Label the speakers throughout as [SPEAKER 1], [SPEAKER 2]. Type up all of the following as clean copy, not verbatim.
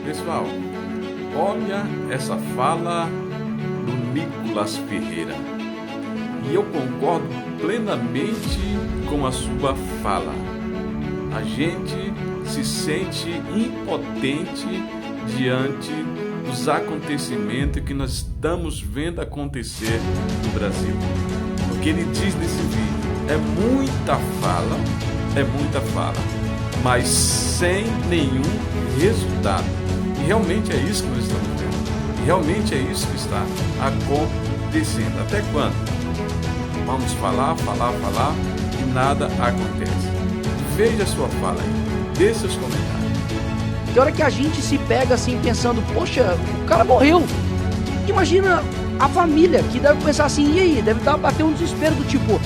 [SPEAKER 1] Pessoal, olha essa fala do Nicolas Ferreira. E eu concordo plenamente com a sua fala. A gente se sente impotente diante dos acontecimentos que nós estamos vendo acontecer no Brasil. O que ele diz nesse vídeo é muita fala, mas sem nenhum resultado. E realmente é isso que nós estamos vendo. Realmente é isso que está acontecendo. Até quando? Vamos falar e nada acontece. Veja a sua fala aí, dê seus comentários.
[SPEAKER 2] Tem hora que a gente se pega assim pensando, poxa, o cara morreu. Imagina a família que deve pensar assim, e aí? Deve bater um desespero do tipo,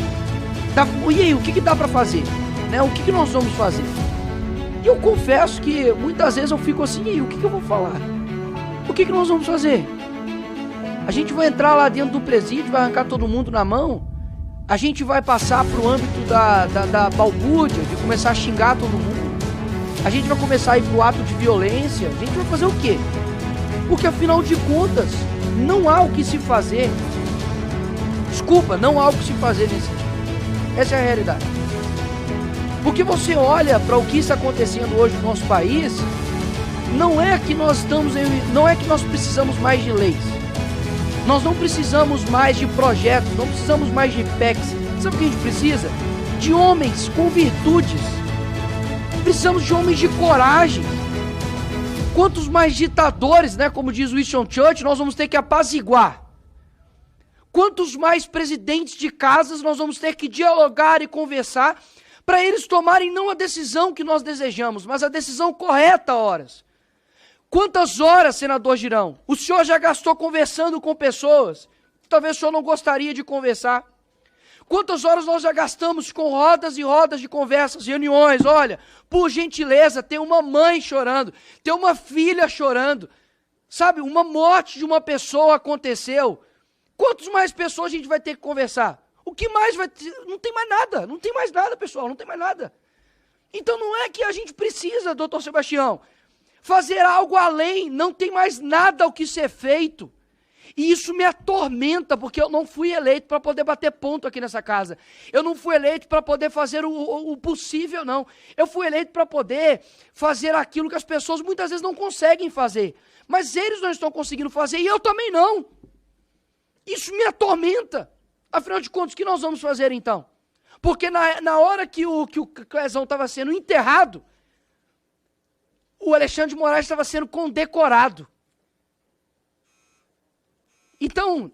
[SPEAKER 2] e aí, o que dá pra fazer? Né? O que nós vamos fazer? E eu confesso que muitas vezes eu fico assim, e aí, o que eu vou falar? O que nós vamos fazer? A gente vai entrar lá dentro do presídio, vai arrancar todo mundo na mão? A gente vai passar pro âmbito da balbúrdia, de começar a xingar todo mundo? A gente vai começar a ir pro ato de violência? A gente vai fazer o quê? Porque afinal de contas, não há o que se fazer. Desculpa, não há o que se fazer nesse sentido. Essa é a realidade. Porque você olha para o que está acontecendo hoje no nosso país, não é que nós precisamos mais de leis. Nós não precisamos mais de projetos, não precisamos mais de PECs. Sabe o que a gente precisa? De homens com virtudes. Precisamos de homens de coragem. Quantos mais ditadores, né, como diz Winston Churchill, nós vamos ter que apaziguar? Quantos mais presidentes de casas nós vamos ter que dialogar e conversar para eles tomarem não a decisão que nós desejamos, mas a decisão correta, horas? Quantas horas, senador Girão, o senhor já gastou conversando com pessoas que talvez o senhor não gostaria de conversar? Quantas horas nós já gastamos com rodas e rodas de conversas, reuniões? Olha, por gentileza, tem uma mãe chorando, tem uma filha chorando, sabe? Uma morte de uma pessoa aconteceu. Quantas mais pessoas a gente vai ter que conversar? O que mais vai ter? Não tem mais nada, pessoal, não tem mais nada. Então não é que a gente precisa, doutor Sebastião, fazer algo além, não tem mais nada ao que ser feito. E isso me atormenta, porque eu não fui eleito para poder bater ponto aqui nessa casa. Eu não fui eleito para poder fazer o possível, não. Eu fui eleito para poder fazer aquilo que as pessoas muitas vezes não conseguem fazer. Mas eles não estão conseguindo fazer e eu também não. Isso me atormenta. Afinal de contas, o que nós vamos fazer então? Porque na hora que o Clezão estava sendo enterrado, o Alexandre de Moraes estava sendo condecorado. Então,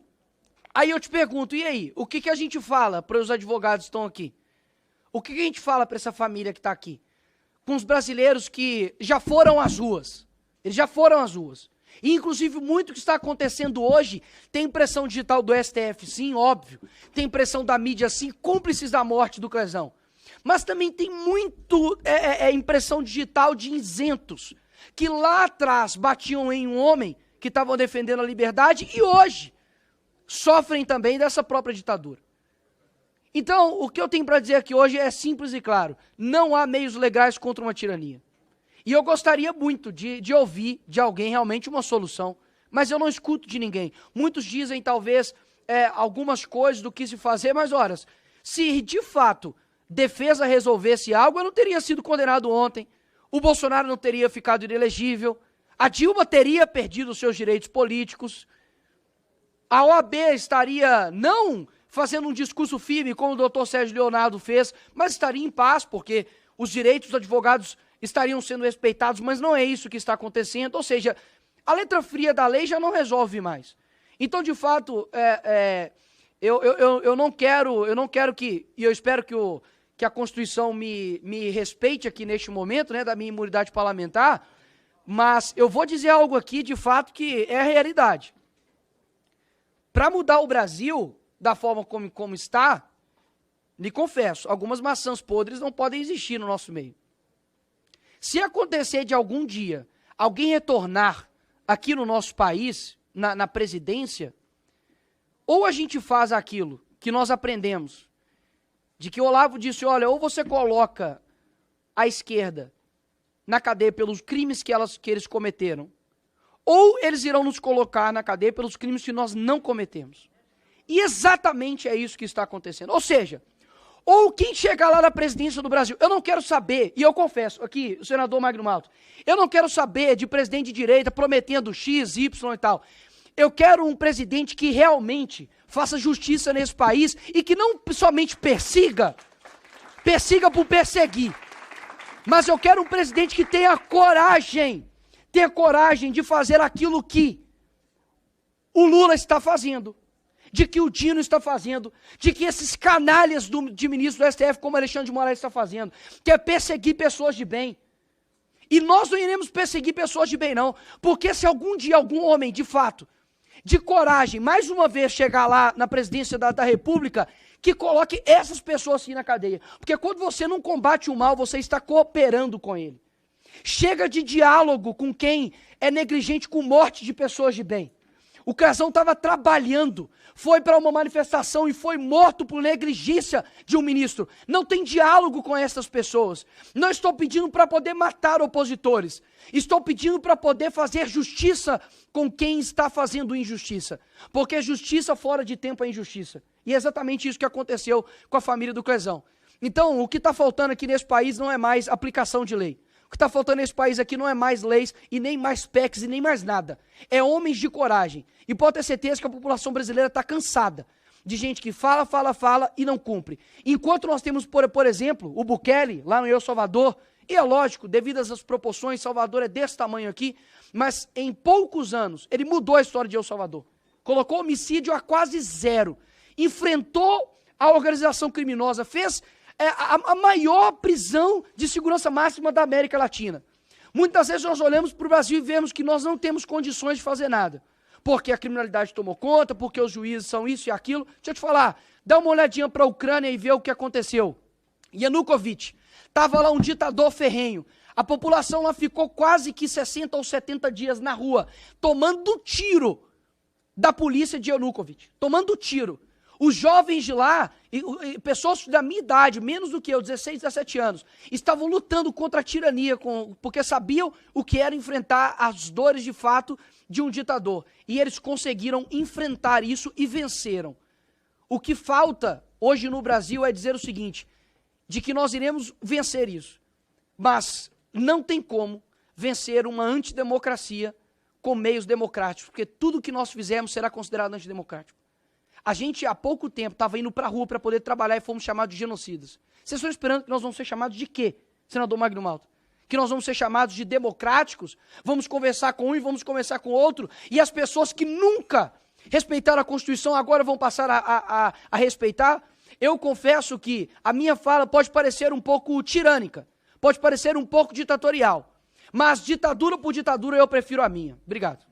[SPEAKER 2] aí eu te pergunto, e aí? O que a gente fala para os advogados que estão aqui? O que a gente fala para essa família que está aqui? Com os brasileiros que já foram às ruas. Eles já foram às ruas. E, inclusive, muito que está acontecendo hoje tem impressão digital do STF, sim, óbvio. Tem impressão da mídia, sim, cúmplices da morte do Clezão. Mas também tem muito impressão digital de isentos, que lá atrás batiam em um homem que estavam defendendo a liberdade e hoje sofrem também dessa própria ditadura. Então, o que eu tenho para dizer aqui hoje é simples e claro. Não há meios legais contra uma tirania. E eu gostaria muito de ouvir de alguém realmente uma solução, mas eu não escuto de ninguém. Muitos dizem talvez algumas coisas do que se fazer, mas ora, se de fato defesa resolvesse algo, eu não teria sido condenado ontem, o Bolsonaro não teria ficado inelegível, a Dilma teria perdido os seus direitos políticos, a OAB estaria não fazendo um discurso firme, como o doutor Sérgio Leonardo fez, mas estaria em paz, porque os direitos dos advogados estariam sendo respeitados, mas não é isso que está acontecendo. Ou seja, a letra fria da lei já não resolve mais. Então, de fato, eu não quero que, e eu espero que a Constituição me respeite aqui neste momento, né, da minha imunidade parlamentar, mas eu vou dizer algo aqui, de fato, que é a realidade. Para mudar o Brasil da forma como está, lhe confesso, algumas maçãs podres não podem existir no nosso meio. Se acontecer de algum dia alguém retornar aqui no nosso país, na presidência, ou a gente faz aquilo que nós aprendemos, de que o Olavo disse, olha, ou você coloca a esquerda na cadeia pelos crimes que eles cometeram, ou eles irão nos colocar na cadeia pelos crimes que nós não cometemos. E exatamente é isso que está acontecendo. Ou seja, ou quem chegar lá na presidência do Brasil, eu não quero saber, e eu confesso, aqui, o senador Magno Malta, eu não quero saber de presidente de direita prometendo X, Y e tal. Eu quero um presidente que realmente faça justiça nesse país e que não somente persiga por perseguir. Mas eu quero um presidente que tenha coragem de fazer aquilo que o Lula está fazendo, de que o Dino está fazendo, de que esses canalhas de ministro do STF, como Alexandre de Moraes está fazendo, que é perseguir pessoas de bem. E nós não iremos perseguir pessoas de bem, não, porque se algum dia algum homem, de fato, de coragem, mais uma vez chegar lá na presidência da República, que coloque essas pessoas assim na cadeia. Porque quando você não combate o mal, você está cooperando com ele. Chega de diálogo com quem é negligente com morte de pessoas de bem. O Crezão estava trabalhando, foi para uma manifestação e foi morto por negligência de um ministro. Não tem diálogo com essas pessoas. Não estou pedindo para poder matar opositores. Estou pedindo para poder fazer justiça com quem está fazendo injustiça. Porque justiça fora de tempo é injustiça. E é exatamente isso que aconteceu com a família do Crezão. Então, o que está faltando aqui nesse país não é mais aplicação de lei. O que está faltando nesse país aqui não é mais leis e nem mais PECs e nem mais nada. É homens de coragem. E pode ter certeza que a população brasileira está cansada de gente que fala e não cumpre. Enquanto nós temos, por exemplo, o Bukele, lá no El Salvador, e é lógico, devido às proporções, Salvador é desse tamanho aqui, mas em poucos anos ele mudou a história de El Salvador. Colocou homicídio a quase zero. Enfrentou a organização criminosa, fez a maior prisão de segurança máxima da América Latina. Muitas vezes nós olhamos para o Brasil e vemos que nós não temos condições de fazer nada. Porque a criminalidade tomou conta, porque os juízes são isso e aquilo. Deixa eu te falar, dá uma olhadinha para a Ucrânia e vê o que aconteceu. Yanukovych, estava lá um ditador ferrenho. A população lá ficou quase que 60 ou 70 dias na rua, tomando tiro da polícia de Yanukovych. Tomando tiro. Os jovens de lá, pessoas da minha idade, menos do que eu, 16, 17 anos, estavam lutando contra a tirania, porque sabiam o que era enfrentar as dores de fato de um ditador. E eles conseguiram enfrentar isso e venceram. O que falta hoje no Brasil é dizer o seguinte, de que nós iremos vencer isso. Mas não tem como vencer uma antidemocracia com meios democráticos, porque tudo que nós fizermos será considerado antidemocrático. A gente, há pouco tempo, estava indo para a rua para poder trabalhar e fomos chamados de genocidas. Vocês estão esperando que nós vamos ser chamados de quê, senador Magno Malta? Que nós vamos ser chamados de democráticos? Vamos conversar com um e vamos conversar com o outro? E as pessoas que nunca respeitaram a Constituição agora vão passar a respeitar? Eu confesso que a minha fala pode parecer um pouco tirânica, pode parecer um pouco ditatorial, mas ditadura por ditadura eu prefiro a minha. Obrigado.